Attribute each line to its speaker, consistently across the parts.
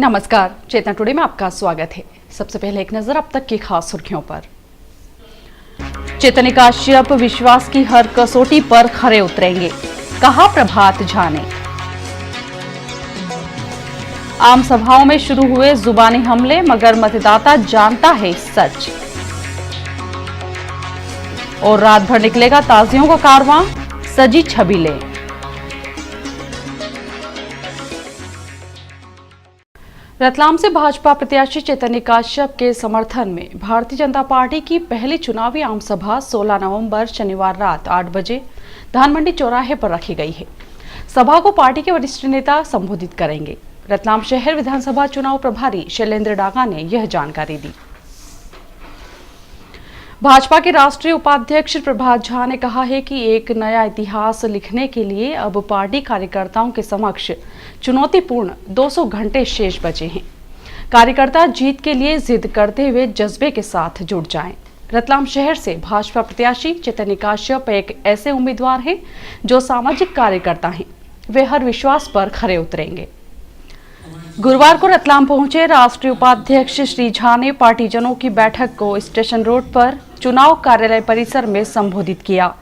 Speaker 1: नमस्कार, चेतना टुडे में आपका स्वागत है। सबसे पहले एक नजर अब तक की खास सुर्खियों पर। चेतन काश्यप विश्वास की हर कसौटी पर खरे उतरेंगे, कहा प्रभात झा ने। आम सभाओं में शुरू हुए जुबानी हमले, मगर मतदाता जानता है सच। और रात भर निकलेगा ताजियों का कारवां, सजी छबीलें। रतलाम से भाजपा प्रत्याशी चेतन काश्यप के समर्थन में भारतीय जनता पार्टी की पहली चुनावी आमसभा 16 नवंबर शनिवार रात 8 बजे धानमंडी चौराहे पर रखी गई है। सभा को पार्टी के वरिष्ठ नेता संबोधित करेंगे। रतलाम शहर विधानसभा चुनाव प्रभारी शैलेंद्र डागा ने यह जानकारी दी। भाजपा के राष्ट्रीय उपाध्यक्ष प्रभात झा ने कहा है कि एक नया इतिहास लिखने के लिए अब पार्टी कार्यकर्ताओं के समक्ष चुनौतीपूर्ण 200 घंटे शेष बचे हैं। कार्यकर्ता जीत के लिए जिद करते हुए जज्बे के साथ जुट जाएं। रतलाम शहर से भाजपा प्रत्याशी चेतन काश्यप एक ऐसे उम्मीदवार हैं जो सामाजिक कार्यकर्ता हैं। वे हर विश्वास पर खरे उतरेंगे। गुरुवार को रतलाम पहुंचे राष्ट्रीय उपाध्यक्ष श्री झा ने पार्टीजनों की बैठक को स्टेशन रोड पर चुनाव कार्यालय परिसर में संबोधित किया।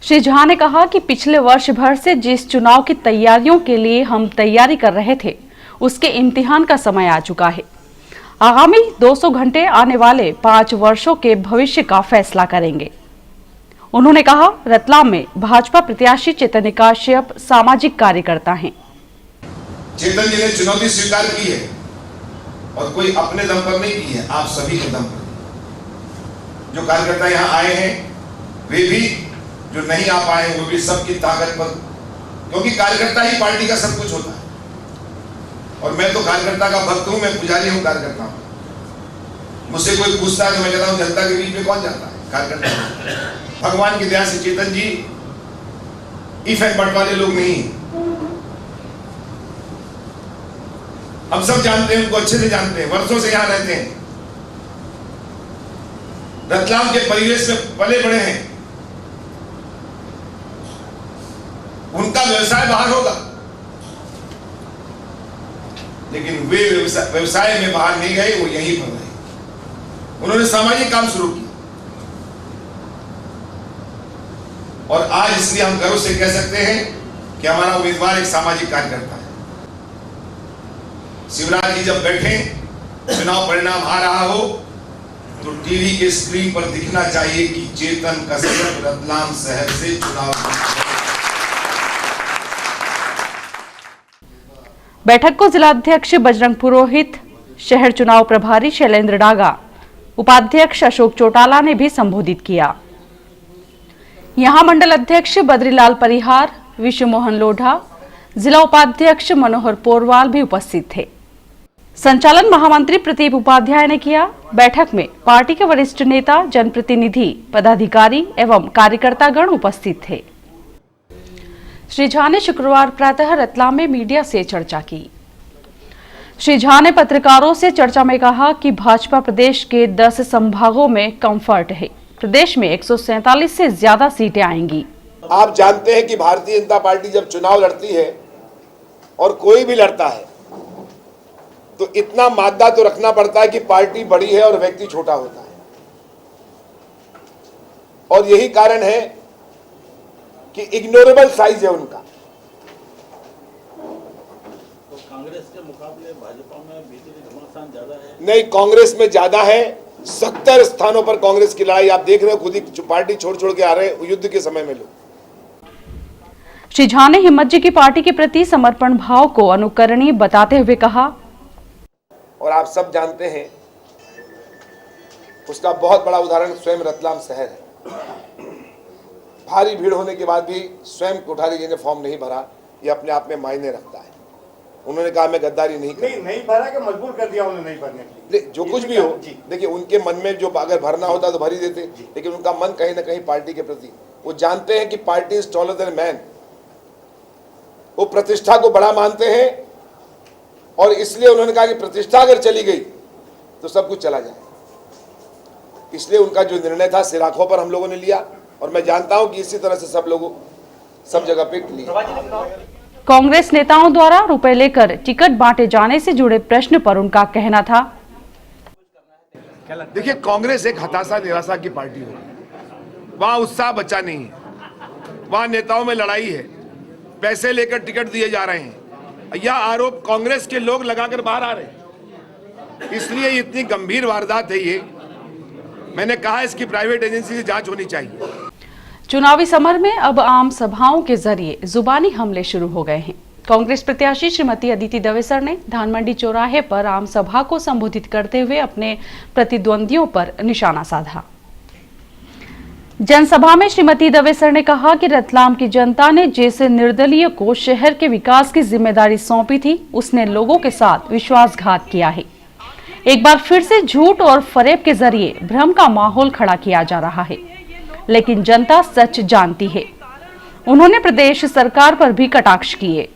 Speaker 1: श्री झा ने कहा कि पिछले वर्ष भर से जिस चुनाव की तैयारियों के लिए हम तैयारी कर रहे थे, उसके इम्तिहान का समय आ चुका है। आगामी 200 घंटे आने वाले 5 वर्षों के भविष्य का फैसला करेंगे। उन्होंने कहा, रतलाम में भाजपा प्रत्याशी चेतन काश्यप सामाजिक कार्यकर्ता हैं।
Speaker 2: चेतन जी ने चुनौती स्वीकार की है और कोई अपने दम पर नहीं की है, आप सभी के दम पर। जो कार्यकर्ता यहाँ आए हैं वे भी, जो नहीं आ पाए वो भी, सबकी ताकत पर, क्योंकि कार्यकर्ता ही पार्टी का सब कुछ होता है। और मैं तो कार्यकर्ता का भक्त हूं, मैं पुजारी हूं कार्यकर्ता हूं। मुझसे कोई पूछता है तो मैं कहता हूं जनता के बीच में कौन जाता है? कार्यकर्ता। भगवान की दया से चेतन जी इफेक्ट बट वाले लोग नहीं। हम सब जानते हैं, उनको अच्छे से जानते हैं, वर्षों से यहां रहते हैं, रतलाम के परिवेश में पले बड़े हैं। उनका व्यवसाय बाहर होगा, लेकिन वे व्यवसाय में बाहर नहीं गए, वो यहीं पर रहे। उन्होंने सामाजिक काम शुरू किया और आज इसलिए हम गर्व से कह सकते हैं कि हमारा उम्मीदवार एक सामाजिक कार्यकर्ता है। शिवराज जी जब बैठे, चुनाव परिणाम आ रहा हो तो टीवी के स्क्रीन पर दिखना चाहिए कि चेतन काश्यप रतलाम शहर से चुनाव।
Speaker 1: बैठक को जिलाध्यक्ष बजरंग पुरोहित, शहर चुनाव प्रभारी शैलेंद्र डागा, उपाध्यक्ष अशोक चौटाला ने भी संबोधित किया। यहां मंडल अध्यक्ष बद्रीलाल परिहार, विश्व मोहन लोढ़ा, जिला उपाध्यक्ष मनोहर पोरवाल भी उपस्थित थे। संचालन महामंत्री प्रदीप उपाध्याय ने किया। बैठक में पार्टी के वरिष्ठ नेता, जनप्रतिनिधि, पदाधिकारी एवं कार्यकर्तागण उपस्थित थे। श्री झा ने शुक्रवार प्रातः रतलाम में मीडिया से चर्चा की। श्री झा ने पत्रकारों से चर्चा में कहा कि भाजपा प्रदेश के 10 संभागों में कंफर्ट है। प्रदेश में 147 से ज्यादा सीटें आएंगी।
Speaker 3: आप जानते हैं कि भारतीय जनता पार्टी जब चुनाव लड़ती है और कोई भी लड़ता है तो इतना मादा तो रखना पड़ता है कि पार्टी बड़ी है और व्यक्ति छोटा होता है। और यही कारण है कि इग्नोरेबल साइज है उनका।
Speaker 4: तो कांग्रेस के मुकाबले भाजपा में बीजेपी घमासान ज्यादा है?
Speaker 3: नहीं, कांग्रेस में ज्यादा है। 70 स्थानों पर कांग्रेस की लड़ाई आप देख रहे हो, खुद ही पार्टी छोड़ छोड़ के आ रहे हैं युद्ध के समय में लोग।
Speaker 1: श्री झा ने हिम्मत जी की पार्टी के प्रति समर्पण भाव को अनुकरणीय बताते हुए कहा,
Speaker 3: और आप सब जानते हैं उसका बहुत बड़ा उदाहरण स्वयं रतलाम शहर है। भारी भीड़ होने के बाद भी स्वयं कोठारी जी ने फॉर्म नहीं भरा, ये अपने आप में मायने रखता है। उन्होंने कहा मैं गद्दारी नहीं
Speaker 5: भरा कि मजबूर कर दिया उन्होंने नहीं भरने के लिए।
Speaker 3: जो कुछ भी हो, देखिए उनके मन में जो अगर भरना होता तो भर ही देते, लेकिन उनका मन कहीं ना कहीं पार्टी के प्रति, वो जानते हैं कि party is taller than man. वो प्रतिष्ठा को बड़ा मानते हैं और इसलिए उन्होंने कहा कि प्रतिष्ठा अगर चली गई तो सब कुछ चला जाए। इसलिए उनका जो निर्णय था सिर आंखों पर हम लोगों ने लिया और मैं जानता हूं कि इसी तरह से सब लोगों सब जगह पे लिया।
Speaker 1: कांग्रेस नेताओं द्वारा रुपए लेकर टिकट बांटे जाने से जुड़े प्रश्न पर उनका कहना था,
Speaker 3: देखिए, कांग्रेस एक हताशा निराशा की पार्टी है। वहां उत्साह बचा नहीं है, वहां नेताओं में लड़ाई है, पैसे लेकर टिकट दिए जा रहे हैं। यह आरोप कांग्रेस के लोग लगाकर बाहर आ रहे हैं। इसलिए इतनी गंभीर वारदात है ये। मैंने कहा इसकी प्राइवेट एजेंसी से जांच होनी चाहिए।
Speaker 1: चुनावी समर में अब आम सभाओं के जरिए जुबानी हमले शुरू हो गए हैं। कांग्रेस प्रत्याशी श्रीमती अदिति दवेसर ने धानमंडी चौराहे पर आम सभा को संबोधित करते हुए अपने प्रतिद्वंदियों पर निशाना साधा। जनसभा में श्रीमती दवेसर ने कहा कि रतलाम की जनता ने जैसे निर्दलीय को शहर के विकास की जिम्मेदारी सौंपी थी, उसने लोगों के साथ विश्वासघात किया है। एक बार फिर से झूठ और फरेब के जरिए भ्रम का माहौल खड़ा किया जा रहा है, लेकिन जनता सच जानती है। उन्होंने प्रदेश सरकार पर भी कटाक्ष किए।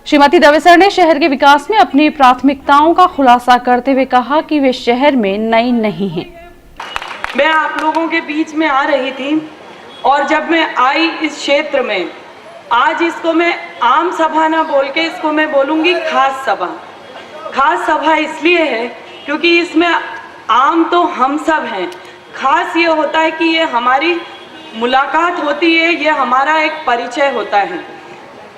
Speaker 1: श्रीमती दवेसर ने शहर के विकास में अपनी प्राथमिकताओं का खुलासा करते हुए कहा कि वे शहर में नई नहीं हैं।
Speaker 6: मैं आप लोगों के बीच में आ रही थी और जब मैं आई इस क्षेत्र में, आज इसको मैं आम सभा ना बोल के इसको मैं बोलूँगी खास सभा। खास सभा इसलिए है क्योंकि इसमें आम तो हम सब हैं, खास ये होता है कि ये हमारी मुलाकात होती है, ये हमारा एक परिचय होता है।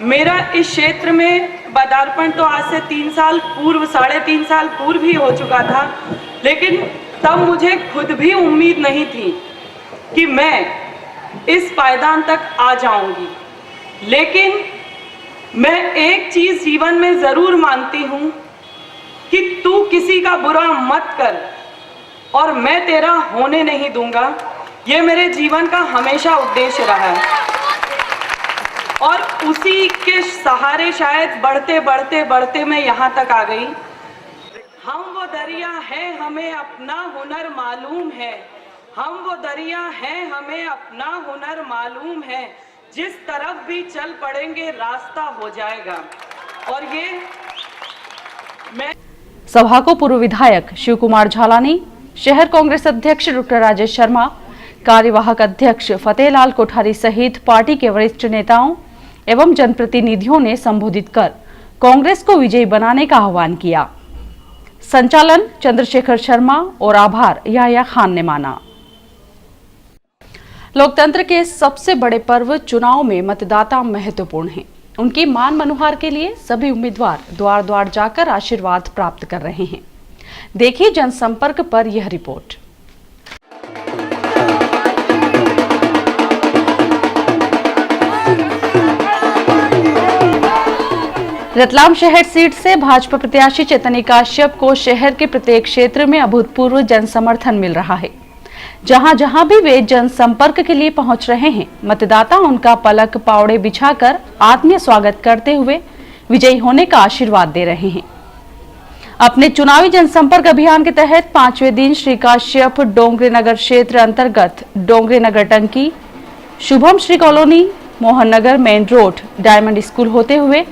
Speaker 6: मेरा इस क्षेत्र में पदार्पण तो आज से 3 साल पूर्व, 3.5 साल पूर्व ही हो चुका था, लेकिन तब मुझे खुद भी उम्मीद नहीं थी कि मैं इस पायदान तक आ जाऊंगी। लेकिन मैं एक चीज जीवन में जरूर मानती हूं कि तू किसी का बुरा मत कर और मैं तेरा होने नहीं दूंगा। ये मेरे जीवन का हमेशा उद्देश्य रहा है और उसी के सहारे शायद बढ़ते बढ़ते बढ़ते मैं यहाँ तक आ गई। हम वो दरिया हैं, हमें अपना हुनर मालूम है। हम वो दरिया हैं, हमें अपना हुनर मालूम है। जिस तरफ भी चल पड़ेंगे रास्ता हो जाएगा। और ये मैं
Speaker 1: सभा को पूर्व विधायक शिव कुमार झालानी, शहर कांग्रेस अध्यक्ष डॉक्टर राजेश शर्मा, कार्यवाहक अध्यक्ष फतेहलाल कोठारी सहित पार्टी के वरिष्ठ नेताओं एवं जनप्रतिनिधियों ने संबोधित कर कांग्रेस को विजयी बनाने का आह्वान किया। संचालन चंद्रशेखर शर्मा और आभार याया खान ने माना। लोकतंत्र के सबसे बड़े पर्व चुनाव में मतदाता महत्वपूर्ण हैं। उनकी मान मनोहार के लिए सभी उम्मीदवार द्वार द्वार जाकर आशीर्वाद प्राप्त कर रहे हैं। देखिए जनसंपर्क पर यह रिपोर्ट। रतलाम शहर सीट से भाजपा प्रत्याशी चैतन्य काश्यप को शहर के प्रत्येक क्षेत्र में अभूतपूर्व जनसमर्थन मिल रहा है। जहां जहां भी वे जनसंपर्क के लिए पहुंच रहे हैं, मतदाता उनका पलक पावड़े बिछाकर आत्मीय स्वागत करते हुए विजयी होने का आशीर्वाद दे रहे हैं। अपने चुनावी जनसंपर्क अभियान के तहत 5वें दिन श्री काश्यप डोंगरे नगर क्षेत्र अंतर्गत डोंगरे नगर टंकी, Shubham Shri colony, Mohan Nagar main road, diamond school होते हुए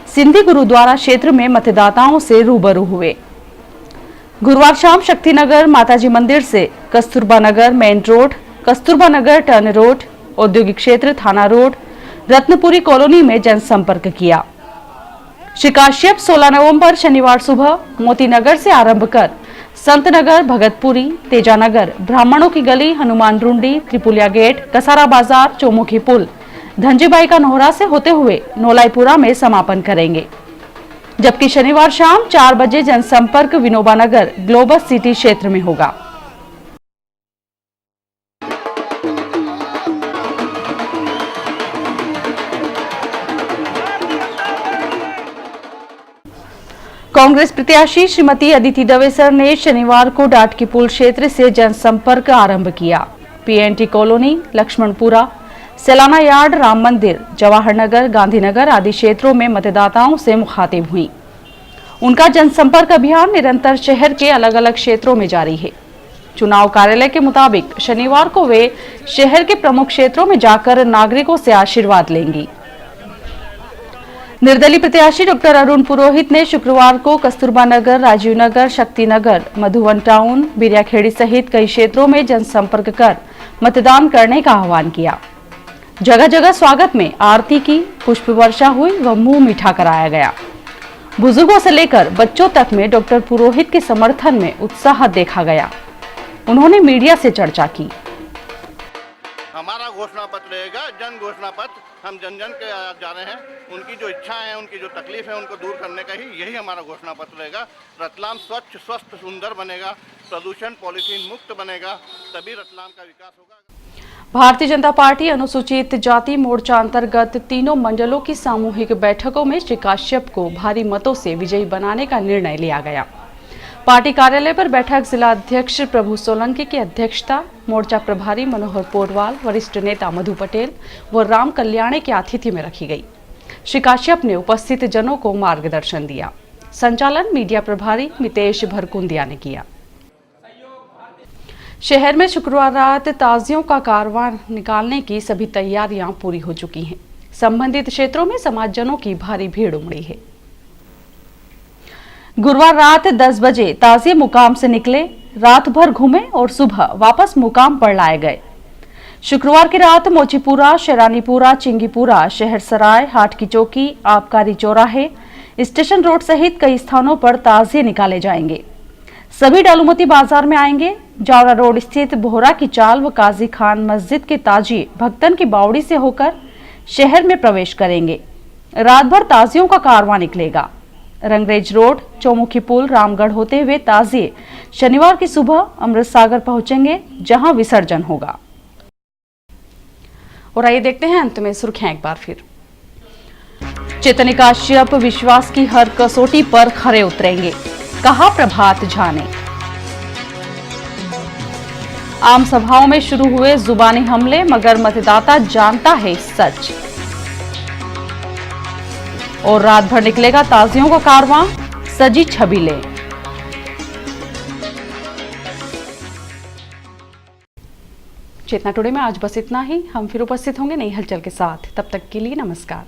Speaker 1: सिंधी गुरुद्वारा क्षेत्र में मतदाताओं से रूबरू हुए। गुरुवार शाम शक्तिनगर माताजी मंदिर से कस्तूरबा नगर मेन रोड, कस्तूरबा नगर टर्न रोड, औद्योगिक क्षेत्र थाना रोड, रत्नपुरी कॉलोनी में जनसंपर्क किया। श्री काश्यप 16 नवंबर शनिवार सुबह मोतीनगर से आरंभ कर संतनगर, भगतपुरी, तेजानगर, ब्राह्मणों की गली, हनुमान रुंडी, त्रिपुलिया गेट, कसारा बाजार, चौमुखी पुल, धनजीबाई का नोहरा से होते हुए नोलाईपुरा में समापन करेंगे। जबकि शनिवार शाम 4 बजे जनसंपर्क विनोबा नगर ग्लोबल सिटी क्षेत्र में होगा। कांग्रेस प्रत्याशी श्रीमती अदिति दवेसर ने शनिवार को डाटकी पुल क्षेत्र से जनसंपर्क आरंभ किया। PNT colony, Laxmanpura, Sailana yard, Ram Mandir, Jawahar नगर, गांधीनगर आदि क्षेत्रों में मतदाताओं से मुखातिब हुई। उनका जनसंपर्क अभियान निरंतर शहर के अलग अलग क्षेत्रों में जारी है। चुनाव कार्यालय के मुताबिक शनिवार को वे शहर के प्रमुख क्षेत्रों में जाकर नागरिकों से आशीर्वाद लेंगी। निर्दलीय प्रत्याशी डॉक्टर अरुण पुरोहित ने शुक्रवार को कस्तूरबा नगर, राजीव नगर, शक्तिनगर, मधुवन टाउन, बिरियाखेड़ी सहित कई क्षेत्रों में जनसंपर्क कर मतदान करने का आह्वान किया। जगह जगह स्वागत में आरती की, पुष्प वर्षा हुई व मुंह मीठा कराया गया। बुजुर्गों से लेकर बच्चों तक में डॉक्टर पुरोहित के समर्थन में उत्साह देखा गया। उन्होंने मीडिया से चर्चा की।
Speaker 7: हमारा घोषणा पत्र रहेगा, जन घोषणा पत्र। हम जन जन के जा रहे हैं, उनकी जो इच्छा है, उनकी जो तकलीफ है, उनको दूर करने का ही यही हमारा घोषणा पत्र रहेगा। रतलाम स्वच्छ, स्वस्थ, सुंदर बनेगा, प्रदूषण पॉलीथीन मुक्त बनेगा, तभी रतलाम का विकास होगा।
Speaker 1: भारतीय जनता पार्टी अनुसूचित जाति मोर्चा अंतर्गत तीनों मंडलों की सामूहिक बैठकों में श्री काश्यप को भारी मतों से विजयी बनाने का निर्णय लिया गया। पार्टी कार्यालय पर बैठक जिला अध्यक्ष प्रभु सोलंकी की अध्यक्षता, मोर्चा प्रभारी मनोहर पोरवाल, वरिष्ठ नेता मधु पटेल व राम कल्याणी के आतिथ्य में रखी गई। श्री काश्यप ने उपस्थित जनों को मार्गदर्शन दिया। संचालन मीडिया प्रभारी मितेश भरकुंदिया ने किया। शहर में शुक्रवार रात ताजियों का कारवां निकालने की सभी तैयारियां पूरी हो चुकी हैं। संबंधित क्षेत्रों में समाजजनों की भारी भीड़ उमड़ी है। गुरुवार रात 10 बजे ताजिए मुकाम से निकले, रात भर घूमे और सुबह वापस मुकाम पर लाए गए। शुक्रवार की रात मोचीपुरा, शेरानीपुरा, चिंगीपुरा, शहर सराय, हाट की चौकी, आबकारी चौराहे, स्टेशन रोड सहित कई स्थानों पर ताजिए निकाले जाएंगे। सभी डालूमती बाजार में आएंगे। जावरा रोड स्थित बोहरा की चाल व काजी खान मस्जिद के ताजिए भक्तन की बावड़ी से होकर शहर में प्रवेश करेंगे। रात भर ताजियों का कारवां निकलेगा। रंगरेज रोड, चौमुखी पुल, रामगढ़ होते हुए ताजिए शनिवार की सुबह अमृत सागर पहुंचेंगे, जहां विसर्जन होगा। और आइए देखते हैं अंत में सुर्खियां एक बार फिर। चेतन काश्यप विश्वास की हर कसौटी पर खरे उतरेंगे, कहा प्रभात झा ने। आम सभाओं में शुरू हुए जुबानी हमले, मगर मतदाता जानता है सच। और रात भर निकलेगा ताजियों का कारवां, सजी छबीलें। चेतना टुडे में आज बस इतना ही। हम फिर उपस्थित होंगे नई हलचल के साथ। तब तक के लिए नमस्कार।